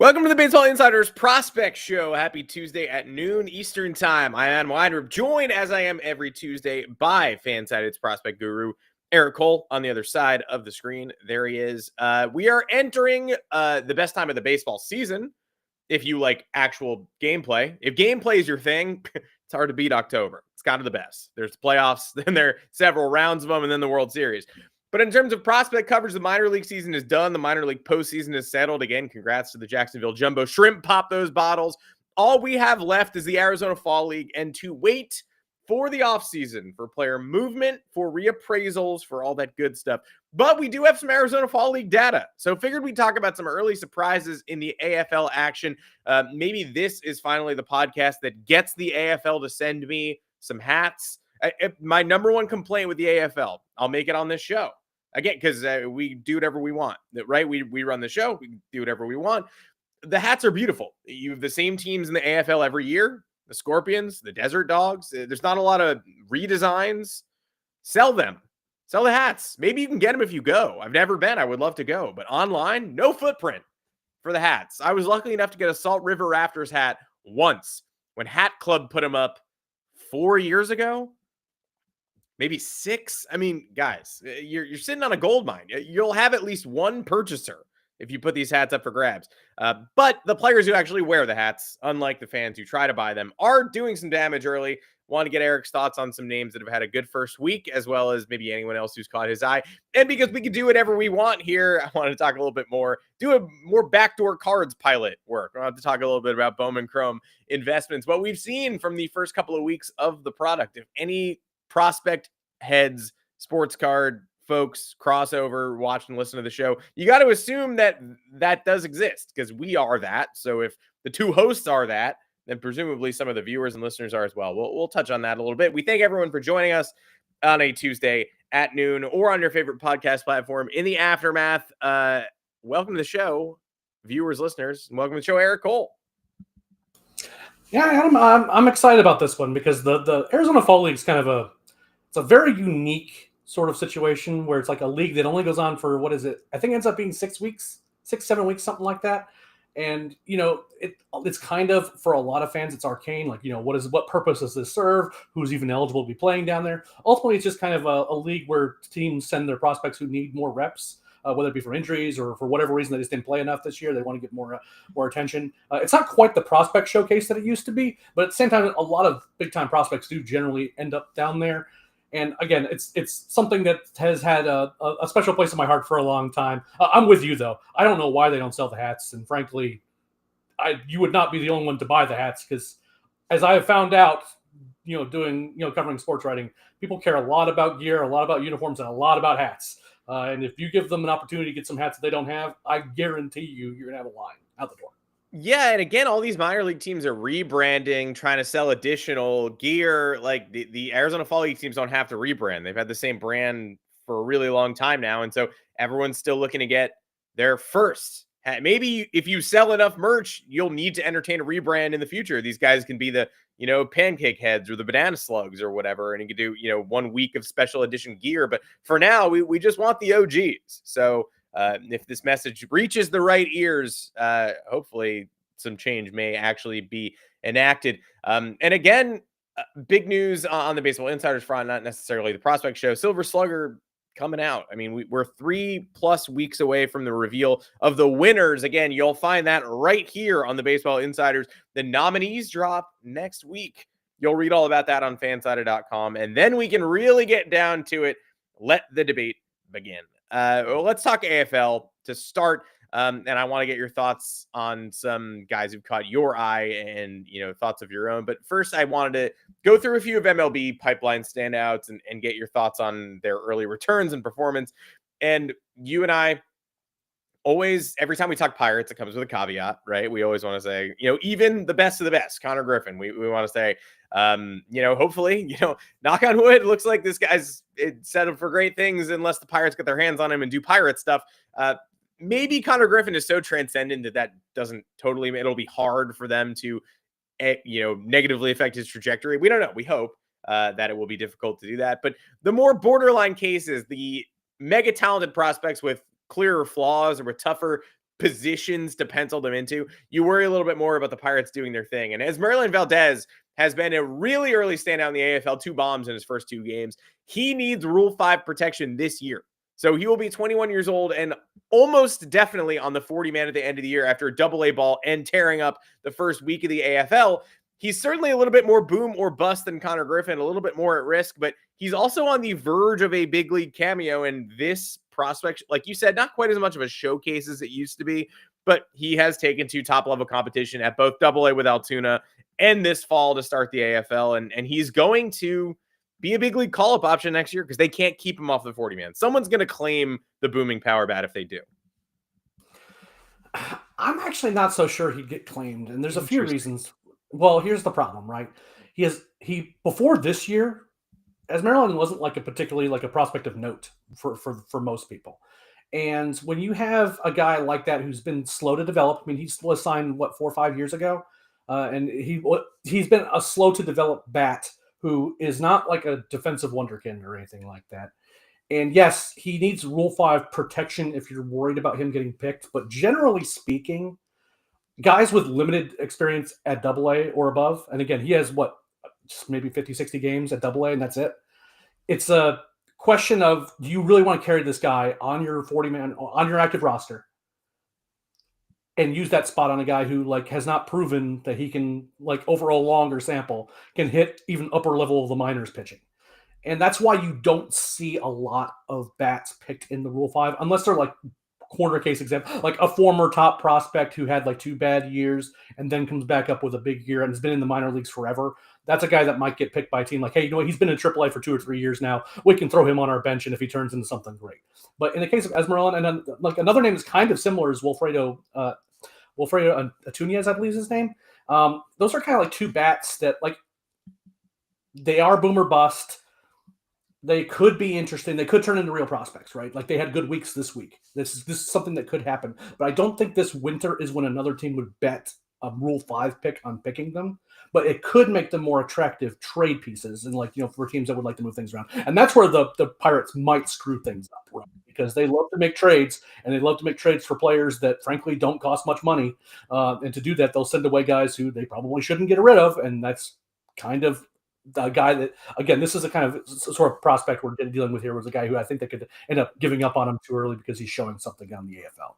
Welcome to the Baseball Insiders Prospect Show. Happy Tuesday at noon Eastern Time. I am Weinrib, joined as I am every Tuesday by Fansided's prospect guru, Eric Cole, on the other side of the screen. There he is. We are entering the best time of the baseball season, if you like actual gameplay. If gameplay is your thing, it's hard to beat October. It's kind of the best. There's playoffs, then there are several rounds of them, and then the World Series. But in terms of prospect coverage, the minor league season is done. The minor league postseason is settled. Again, congrats to the Jacksonville Jumbo Shrimp. Pop those bottles. All we have left is the Arizona Fall League and to wait for the offseason, for player movement, for reappraisals, for all that good stuff. But we do have some Arizona Fall League data. So figured we'd talk about some early surprises in the AFL action. Maybe this is finally the podcast that gets the AFL to send me some hats. My number one complaint with the AFL, I'll make it on this show. Again, because we do whatever we want, right? We run the show. We do whatever we want. The hats are beautiful. You have the same teams in the AFL every year. The Scorpions, the Desert Dogs. There's not a lot of redesigns. Sell them. Sell the hats. Maybe you can get them if you go. I've never been. I would love to go. But online, no footprint for the hats. I was lucky enough to get a Salt River Rafters hat once when Hat Club put them up 4 years ago. Maybe 6. I mean, guys, you're sitting on a gold mine. You'll have at least one purchaser if you put these hats up for grabs. But the players who actually wear the hats, unlike the fans who try to buy them, are doing some damage early. Want to get Eric's thoughts on some names that have had a good first week, as well as maybe anyone else who's caught his eye. And because we can do whatever we want here, I want to talk a little bit more, do a more backdoor cards pilot work. I'll have to talk a little bit about Bowman Chrome investments. What we've seen from the first couple of weeks of the product, if any prospect heads, sports card folks, crossover, watch and listen to the show, you got to assume that that does exist because we are that. So if the two hosts are that, then presumably some of the viewers and listeners are as well. We'll touch on that a little bit. We thank everyone for joining us on a Tuesday at noon or on your favorite podcast platform in the aftermath. Welcome to the show, viewers, listeners, and welcome to the show, Eric Cole. Yeah, I'm excited about this one because the Arizona Fall League is kind of it's a very unique sort of situation where it's like a league that only goes on for, what is it? I think it ends up being 6 weeks, 7 weeks, something like that. And, it's kind of, for a lot of fans, it's arcane. Like, what purpose does this serve? Who's even eligible to be playing down there? Ultimately, it's just kind of a league where teams send their prospects who need more reps, whether it be for injuries or for whatever reason they just didn't play enough this year. They want to get more attention. It's not quite the prospect showcase that it used to be, but at the same time, a lot of big-time prospects do generally end up down there. And again, it's something that has had a special place in my heart for a long time. I'm with you, though. I don't know why they don't sell the hats. And frankly, you would not be the only one to buy the hats because, as I have found out, covering sports writing, people care a lot about gear, a lot about uniforms, and a lot about hats. And if you give them an opportunity to get some hats that they don't have, I guarantee you're going to have a line out the door. Yeah, and again, all these minor league teams are rebranding, trying to sell additional gear. Like the Arizona Fall League teams don't have to rebrand. They've had the same brand for a really long time now. And so everyone's still looking to get their first. Maybe if you sell enough merch, you'll need to entertain a rebrand in the future. These guys can be the, pancake heads or the banana slugs or whatever. And you can do, 1 week of special edition gear. But for now, we just want the OGs. So if this message reaches the right ears, hopefully some change may actually be enacted. And again, big news on the Baseball Insiders front, not necessarily the prospect show. Silver Slugger coming out. I mean, we're 3+ weeks away from the reveal of the winners. Again, you'll find that right here on the Baseball Insiders. The nominees drop next week. You'll read all about that on fansided.com. And then we can really get down to it. Let the debate begin. Let's talk AFL to start. And I want to get your thoughts on some guys who've caught your eye and, thoughts of your own. But first, I wanted to go through a few of MLB pipeline standouts and get your thoughts on their early returns and performance. And you and I always, every time we talk Pirates, it comes with a caveat, right? We always want to say, even the best of the best, Connor Griffin, we want to say, hopefully, knock on wood, looks like this guy's set up for great things unless the Pirates get their hands on him and do Pirate stuff. Maybe Connor Griffin is so transcendent that doesn't totally, it'll be hard for them to, negatively affect his trajectory. We don't know. We hope that it will be difficult to do that. But the more borderline cases, the mega talented prospects with clearer flaws or with tougher positions to pencil them into, you worry a little bit more about the Pirates doing their thing. And Esmerlyn Valdez has been a really early standout in the AFL, 2 bombs in his first 2 games. He needs Rule 5 protection this year. So he will be 21 years old and almost definitely on the 40-man at the end of the year after a double-A ball and tearing up the first week of the AFL. He's certainly a little bit more boom or bust than Connor Griffin, a little bit more at risk, but he's also on the verge of a big league cameo. And this prospect, like you said, not quite as much of a showcase as it used to be, but he has taken to top-level competition at both Double-A with Altoona and this fall to start the AFL. And he's going to be a big league call-up option next year because they can't keep him off the 40-man. Someone's going to claim the booming power bat if they do. I'm actually not so sure he'd get claimed, and there's a few reasons. Well, here's the problem, right? He before this year, Esmerlyn wasn't like a particularly like a prospect of note for most people. And when you have a guy like that who's been slow to develop, I mean, he was signed 4 or 5 years ago, and he's been a slow to develop bat who is not like a defensive wonderkind or anything like that. And yes, he needs Rule 5 protection if you're worried about him getting picked. But generally speaking, guys with limited experience at Double-A or above, and again, he has just maybe 50, 60 games at Double-A, and that's it. It's a question of, do you really want to carry this guy on your 40-man, on your active roster, and use that spot on a guy who has not proven that he can, over a longer sample, can hit even upper level of the minors pitching. And that's why you don't see a lot of bats picked in the Rule 5, unless they're corner case example, like a former top prospect who had 2 bad years and then comes back up with a big year and has been in the minor leagues forever. That's a guy that might get picked by a team hey, you know what? He's been in AAA for 2 or 3 years now. We can throw him on our bench, and if he turns into something great. But in the case of Esmerlyn, and then another name is kind of similar is Wilfredo Antunes, I believe is his name. Those are kind of 2 bats that they are boom or bust. They could be interesting. They could turn into real prospects, right? They had good weeks this week. This is something that could happen. But I don't think this winter is when another team would bet a Rule 5 pick on picking them. But it could make them more attractive trade pieces and for teams that would like to move things around. And that's where the Pirates might screw things up, right? Because they love to make trades, and they love to make trades for players that frankly don't cost much money. And to do that, they'll send away guys who they probably shouldn't get rid of. And that's kind of the guy that, again, this is a kind of sort of prospect we're dealing with here, was a guy who I think they could end up giving up on him too early because he's showing something on the AFL.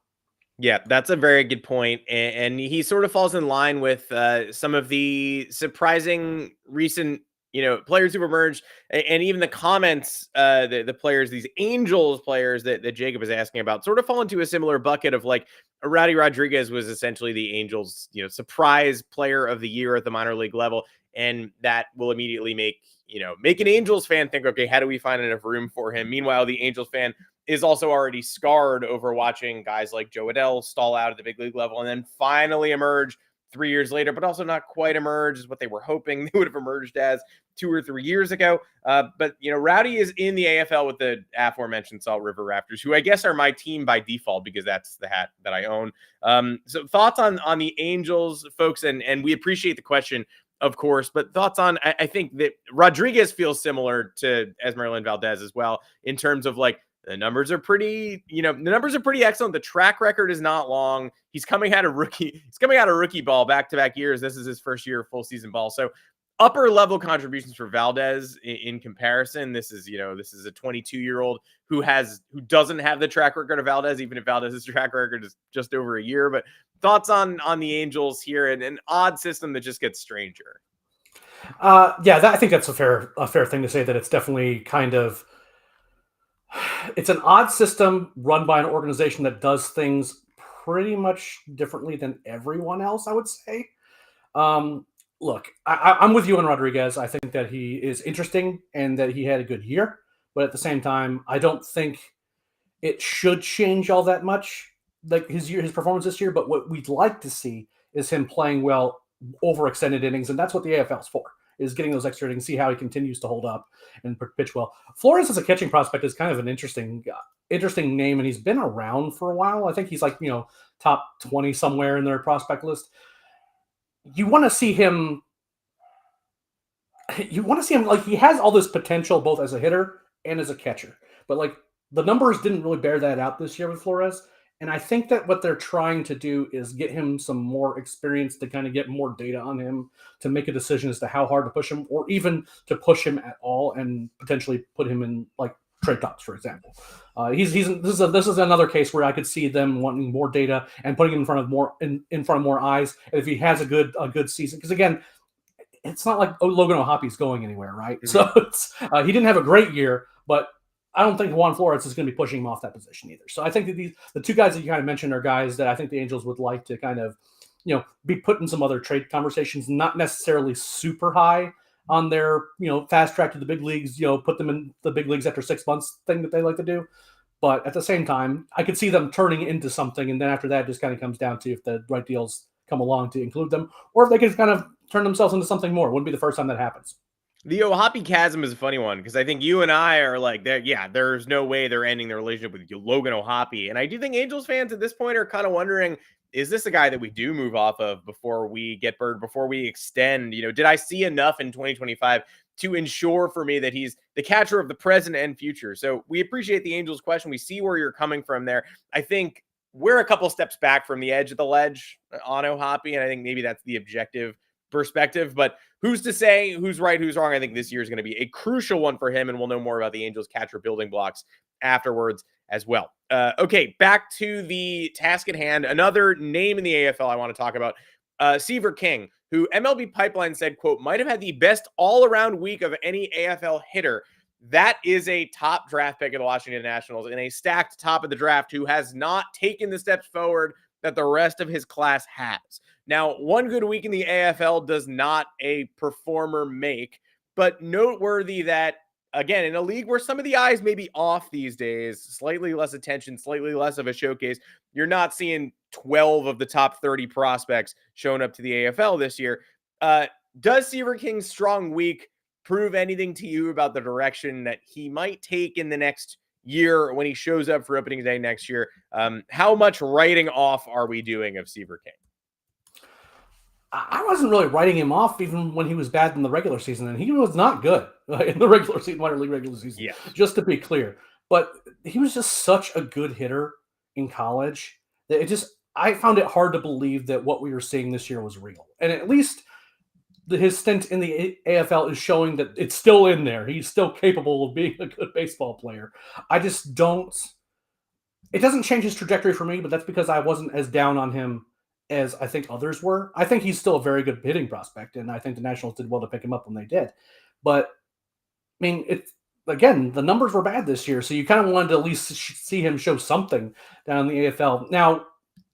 Yeah, that's a very good point. And he sort of falls in line with some of the surprising recent, players who've emerged, and even the comments, the players, these Angels players that Jacob is asking about, sort of fall into a similar bucket of Rowdy Rodriguez was essentially the Angels, surprise player of the year at the minor league level. And that will immediately make an Angels fan think, okay, how do we find enough room for him? Meanwhile, the Angels fan is also already scarred over watching guys like Joe Adell stall out at the big league level and then finally emerge 3 years later, but also not quite emerge as what they were hoping they would have emerged as 2 or 3 years ago. But Rowdy is in the AFL with the aforementioned Salt River Raptors, who I guess are my team by default because that's the hat that I own. So thoughts on the Angels, folks, and we appreciate the question, of course, but thoughts on, I think that Rodriguez feels similar to Esmerlyn Valdez as well in terms of the numbers are pretty excellent. The track record is not long. He's coming out of rookie ball back-to-back years. This is his first year of full season ball. So upper level contributions for Valdez in comparison. This is a 22-year-old who doesn't have the track record of Valdez, even if Valdez's track record is just over a year. But thoughts on the Angels here and an odd system that just gets stranger. I think that's a fair thing to say, that it's definitely it's an odd system run by an organization that does things pretty much differently than everyone else, I would say. Look, I'm with you on Rodriguez. I think that he is interesting and that he had a good year. But at the same time, I don't think it should change all that much, his performance this year. But what we'd like to see is him playing well over extended innings. And that's what the AFL's for, is getting those extra innings, see how he continues to hold up and pitch well. Flores as a catching prospect is kind of an interesting name, and he's been around for a while. I think he's top 20 somewhere in their prospect list. You want to see him he has all this potential both as a hitter and as a catcher. But the numbers didn't really bear that out this year with Flores. And I think that what they're trying to do is get him some more experience to kind of get more data on him to make a decision as to how hard to push him, or even to push him at all and potentially put him in like trade talks, for example. This is another case where I could see them wanting more data and putting him in front of more eyes. And if he has a good season, because again, it's not like Logan O'Hoppy's going anywhere, right? Mm-hmm. So he didn't have a great year, but I don't think Juan Flores is going to be pushing him off that position either. So I think that the two guys that you kind of mentioned are guys that I think the Angels would like to kind of, be put in some other trade conversations, not necessarily super high on their, fast track to the big leagues, put them in the big leagues after 6 months thing that they like to do. But at the same time, I could see them turning into something. And then after that, it just kind of comes down to if the right deals come along to include them, or if they can kind of turn themselves into something more. It wouldn't be the first time that happens. The O'Hoppy chasm is a funny one because I think you and I are like, there's no way they're ending their relationship with Logan O'Hoppy. And I do think Angels fans at this point are kind of wondering, is this a guy that we do move off of before we get burned, before we extend? Did I see enough in 2025 to ensure for me that he's the catcher of the present and future? So we appreciate the Angels question. We see where you're coming from there. I think we're a couple steps back from the edge of the ledge on O'Hoppy, and I think maybe that's the objective perspective, but who's to say who's right, who's wrong? I think this year is going to be a crucial one for him, and we'll know more about the Angels catcher building blocks afterwards as well. Okay, back to the task at hand. Another name in the AFL I want to talk about, Seaver King, who MLB Pipeline said, quote, might have had the best all-around week of any AFL hitter. That is a top draft pick of the Washington Nationals and a stacked top of the draft who has not taken the steps forward that the rest of his class has. Now, one good week in the AFL does not a performer make, but noteworthy that, again, in a league where some of the eyes may be off these days, slightly less attention, slightly less of a showcase, you're not seeing 12 of the top 30 prospects showing up to the AFL this year. Does Seaver King's strong week prove anything to you about the direction that he might take in the next year when he shows up for opening day next year? How much writing off are we doing of Seaver King? I wasn't really writing him off even when he was bad in the regular season, and he was not good in the regular season, minor league regular season. Yeah. Just to be clear, but he was just such a good hitter in college that I found it hard to believe that what we were seeing this year was real. And at least his stint in the AFL is showing that it's still in there. He's still capable of being a good baseball player. I just don't. It doesn't change his trajectory for me, but that's because I wasn't as down on him as I think others were. I think he's still a very good hitting prospect, and I think the Nationals did well to pick him up when they did. But, I mean, again, the numbers were bad this year, so you kind of wanted to at least see him show something down in the AFL. Now,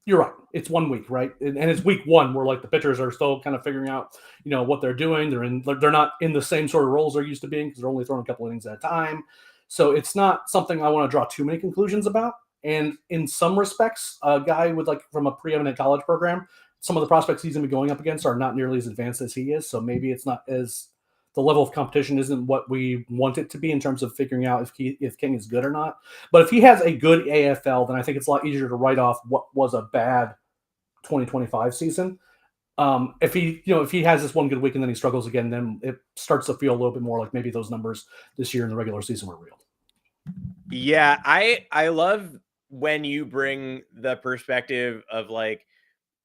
you're right. It's 1 week, right? And it's week one where, like, the pitchers are still kind of figuring out, what they're doing. They're not in the same sort of roles they're used to being because they're only throwing a couple innings at a time. So it's not something I want to draw too many conclusions about. And in some respects, a guy with from a preeminent college program, some of the prospects he's going to be going up against are not nearly as advanced as he is. So maybe it's not as the level of competition isn't what we want it to be in terms of figuring out if King is good or not. But if he has a good AFL, then I think it's a lot easier to write off what was a bad 2025 season. If he has this one good week and then he struggles again, then it starts to feel a little bit more like maybe those numbers this year in the regular season were real. Yeah, I love when you bring the perspective of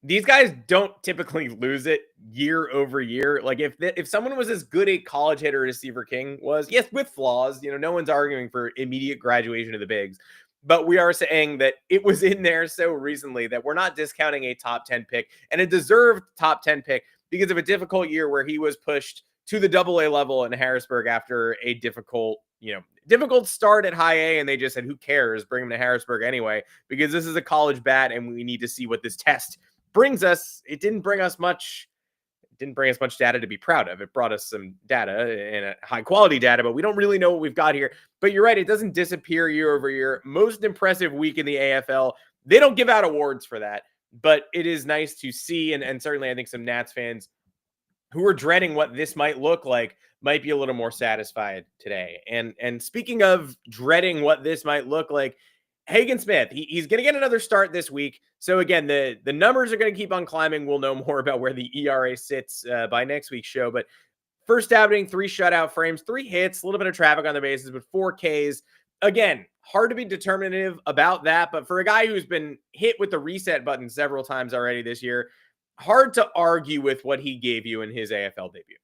these guys don't typically lose it year over year. Like if someone was as good a college hitter as Seaver King was, yes, with flaws, no one's arguing for immediate graduation to the bigs, but we are saying that it was in there so recently that we're not discounting a top 10 pick and a deserved top 10 pick because of a difficult year where he was pushed to the AA level in Harrisburg after a difficult start at high A, and they just said, who cares? Bring him to Harrisburg anyway, because this is a college bat and we need to see what this test brings us. It didn't bring us much data to be proud of. It brought us some data and high quality data, but we don't really know what we've got here. But you're right, it doesn't disappear year over year. Most impressive week in the AFL. They don't give out awards for that, but it is nice to see, and certainly I think some Nats fans who are dreading what this might look like might be a little more satisfied today. And speaking of dreading what this might look like, Hagen Smith, he's going to get another start this week. So again, the numbers are going to keep on climbing. We'll know more about where the ERA sits by next week's show. But first outing, 3 shutout frames, 3 hits, a little bit of traffic on the bases, but 4 Ks. Again, hard to be determinative about that. But for a guy who's been hit with the reset button several times already this year, hard to argue with what he gave you in his AFL debut.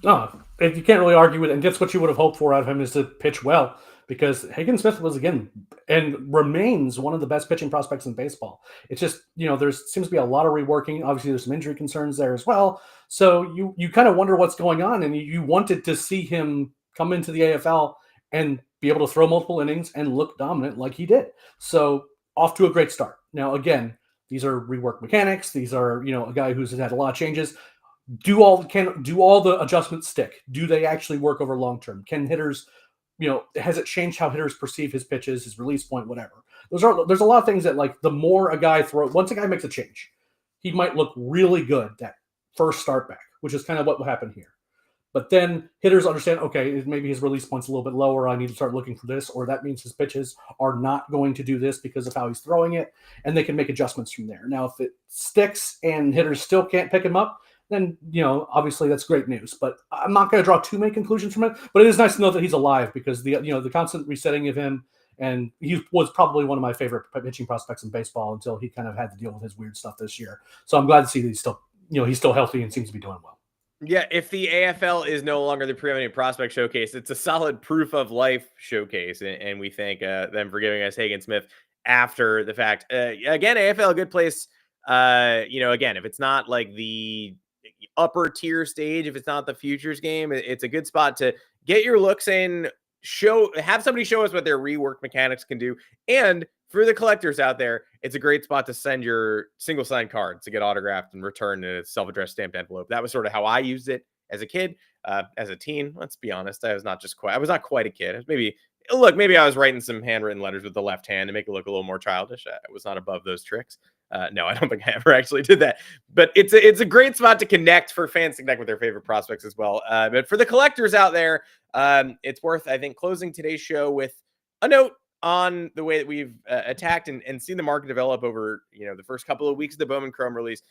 No, you can't really argue with it. And that's what you would have hoped for out of him, is to pitch well. Because Hagen Smith was, again, and remains one of the best pitching prospects in baseball. It's just, there seems to be a lot of reworking. Obviously, there's some injury concerns there as well. So you kind of wonder what's going on, and you wanted to see him come into the AFL and be able to throw multiple innings and look dominant like he did. So off to a great start. Now, again, these are reworked mechanics. These are, a guy who's had a lot of changes. Do all the adjustments stick? Do they actually work over long term? Can hitters, has it changed how hitters perceive his pitches, his release point, whatever? There's a lot of things that, like, the more a guy once a guy makes a change, he might look really good that first start back, which is kind of what happened here. But then hitters understand, okay, maybe his release point's a little bit lower. I need to start looking for this, or that means his pitches are not going to do this because of how he's throwing it, and they can make adjustments from there. Now, if it sticks and hitters still can't pick him up, then, obviously that's great news. But I'm not going to draw too many conclusions from it. But it is nice to know that he's alive, because the constant resetting of him, and he was probably one of my favorite pitching prospects in baseball until he kind of had to deal with his weird stuff this year. So I'm glad to see that he's still healthy and seems to be doing well. Yeah, if the AFL is no longer the preeminent prospect showcase, it's a solid proof of life showcase, and we thank them for giving us Hagen Smith after the fact. Again, AFL, a good place. Again, if it's not like the upper tier stage, if it's not the futures game, it's a good spot to get your looks in, have somebody show us what their rework mechanics can do. And for the collectors out there, it's a great spot to send your single signed cards to get autographed and returned in a self-addressed stamped envelope. That was sort of how I used it as a kid. As a teen, let's be honest, I was not quite a kid. Maybe I was writing some handwritten letters with the left hand to make it look a little more childish. I was not above those tricks. No, I don't think I ever actually did that. But it's a great spot to connect, for fans to connect with their favorite prospects as well. But for the collectors out there, it's worth, I think, closing today's show with a note on the way that we've attacked and seen the market develop over the first couple of weeks of the Bowman Chrome release.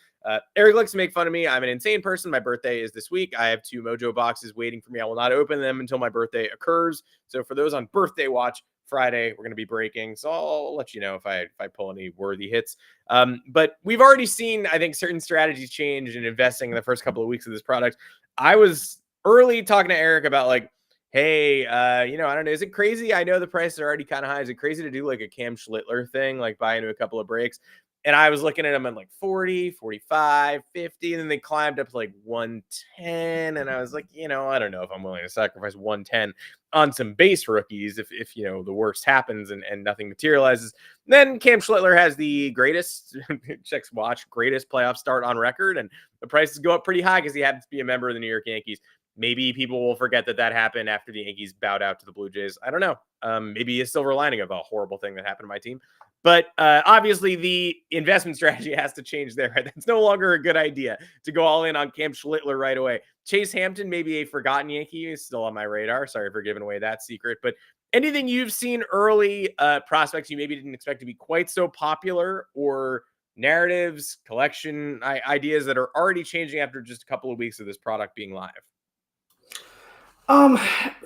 Eric likes to make fun of me. I'm an insane person. My birthday is this week. I have 2 Mojo boxes waiting for me. I will not open them until my birthday occurs. So for those on birthday watch, Friday, we're going to be breaking. So I'll let you know if I pull any worthy hits. But we've already seen, I think, certain strategies change in investing in the first couple of weeks of this product. I was early talking to Eric about, like, hey, I don't know, is it crazy? I know the prices are already kind of high. Is it crazy to do like a Cam Schlittler thing, like buy into a couple of breaks? And I was looking at them at like 40, 45, 50, and then they climbed up to like 110. And I was like, I don't know if I'm willing to sacrifice 110 on some base rookies if the worst happens and nothing materializes. Then Cam Schlittler has the greatest, checks watch, greatest playoff start on record, and the prices go up pretty high because he happens to be a member of the New York Yankees. Maybe people will forget that happened after the Yankees bowed out to the Blue Jays. I don't know. Maybe a silver lining of a horrible thing that happened to my team. But obviously, the investment strategy has to change there. That's no longer a good idea to go all in on Cam Schlittler right away. Chase Hampton, maybe a forgotten Yankee, is still on my radar. Sorry for giving away that secret. But anything you've seen early, prospects you maybe didn't expect to be quite so popular, or narratives, collection ideas that are already changing after just a couple of weeks of this product being live?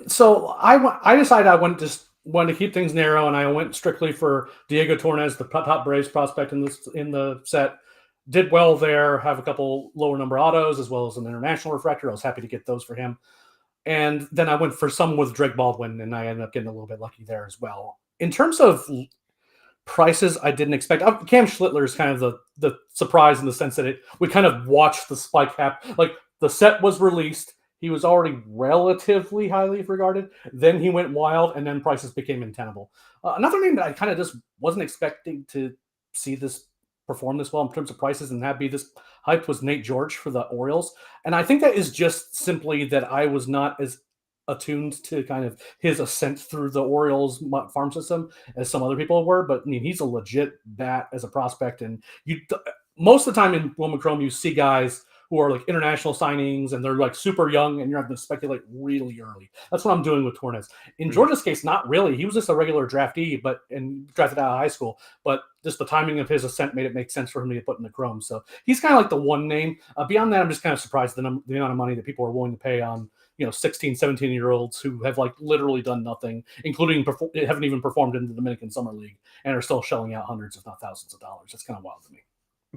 So I decided I wanted to keep things narrow, and I went strictly for Diego Torres, the top Braves prospect in the set. Did well there, have a couple lower number autos as well as an international refractor. I was happy to get those for him. And then I went for some with Drake Baldwin, and I ended up getting a little bit lucky there as well. In terms of prices, I didn't expect. Cam Schlittler is kind of the surprise in the sense that we kind of watched the spike happen. Like, the set was released. He was already relatively highly regarded. Then he went wild, and then prices became untenable. Another name that I kind of just wasn't expecting to see this perform this well in terms of prices and be this hype was Nate George for the Orioles. And I think that is just simply that I was not as attuned to kind of his ascent through the Orioles farm system as some other people were. But I mean, he's a legit bat as a prospect. And most of the time in Bowman Chrome, you see guys who are like international signings and they're like super young and you're having to speculate really early. That's what I'm doing with Torres. In George's case, not really. He was just a regular draftee, and drafted out of high school. But just the timing of his ascent made it make sense for him to get put in the Chrome. So he's kind of like the one name. Beyond that, I'm just kind of surprised the amount of money that people are willing to pay on, 16, 17-year-olds who have like literally done nothing, including haven't even performed in the Dominican Summer League and are still shelling out hundreds, if not thousands of dollars. That's kind of wild to me.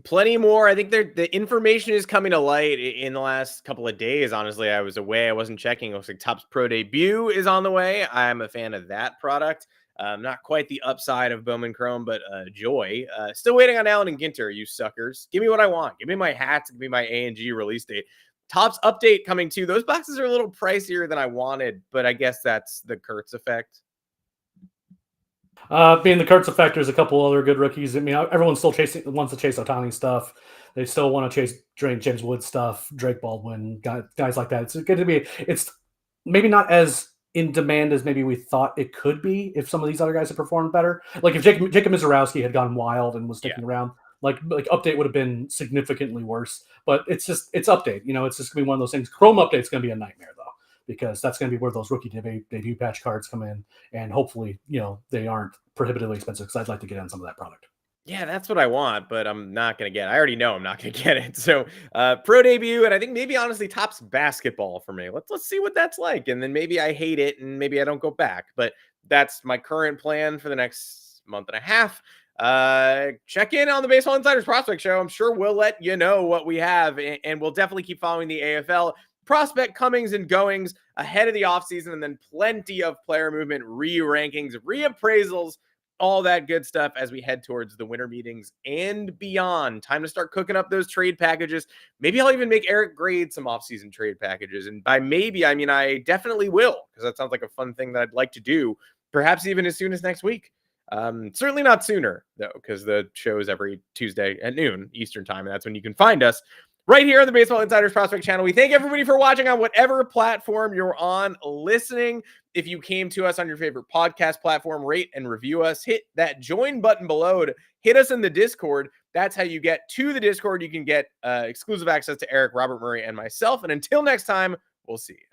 Plenty more. I think the information is coming to light in the last couple of days. Honestly, I was away. I wasn't checking. It looks like Topps Pro Debut is on the way. I'm a fan of that product. Not quite the upside of Bowman Chrome, but joy. Still waiting on Allen and Ginter, you suckers. Give me what I want. Give me my hats. Give me my A&G release date. Topps update coming too. Those boxes are a little pricier than I wanted, but I guess that's the Kurtz effect. Being the Kurtz effect, there's a couple other good rookies. I mean, everyone still wants to chase Ohtani stuff. They still want to chase James Wood stuff, Drake Baldwin, guys like that. It's good to be. It's maybe not as in demand as maybe we thought it could be if some of these other guys had performed better. Like if Jacob Mizorowski had gone wild and was sticking around, like update would have been significantly worse. But it's update. It's just gonna be one of those things. Chrome update's gonna be a nightmare though, because that's going to be where those rookie debut patch cards come in, and hopefully, they aren't prohibitively expensive, because I'd like to get on some of that product. Yeah, that's what I want, but I'm not going to get it. I already know I'm not going to get it. So Pro Debut, and I think maybe honestly Topps Basketball for me. Let's see what that's like, and then maybe I hate it, and maybe I don't go back. But that's my current plan for the next month and a half. Check in on the Baseball Insiders Prospect Show. I'm sure we'll let you know what we have, and we'll definitely keep following the AFL prospect comings and goings ahead of the offseason, and then plenty of player movement, re-rankings, reappraisals, all that good stuff as we head towards the winter meetings and beyond. Time to start cooking up those trade packages. Maybe I'll even make Eric grade some offseason trade packages. And by maybe, I mean I definitely will, because that sounds like a fun thing that I'd like to do, perhaps even as soon as next week. Certainly not sooner, though, because the show is every Tuesday at noon Eastern time, and that's when you can find us right here on the Baseball Insiders Prospect channel. We thank everybody for watching on whatever platform you're on listening. If you came to us on your favorite podcast platform, rate and review us. Hit that join button below to hit us in the Discord. That's how you get to the Discord. You can get exclusive access to Eric, Robert Murray, and myself. And until next time, we'll see you.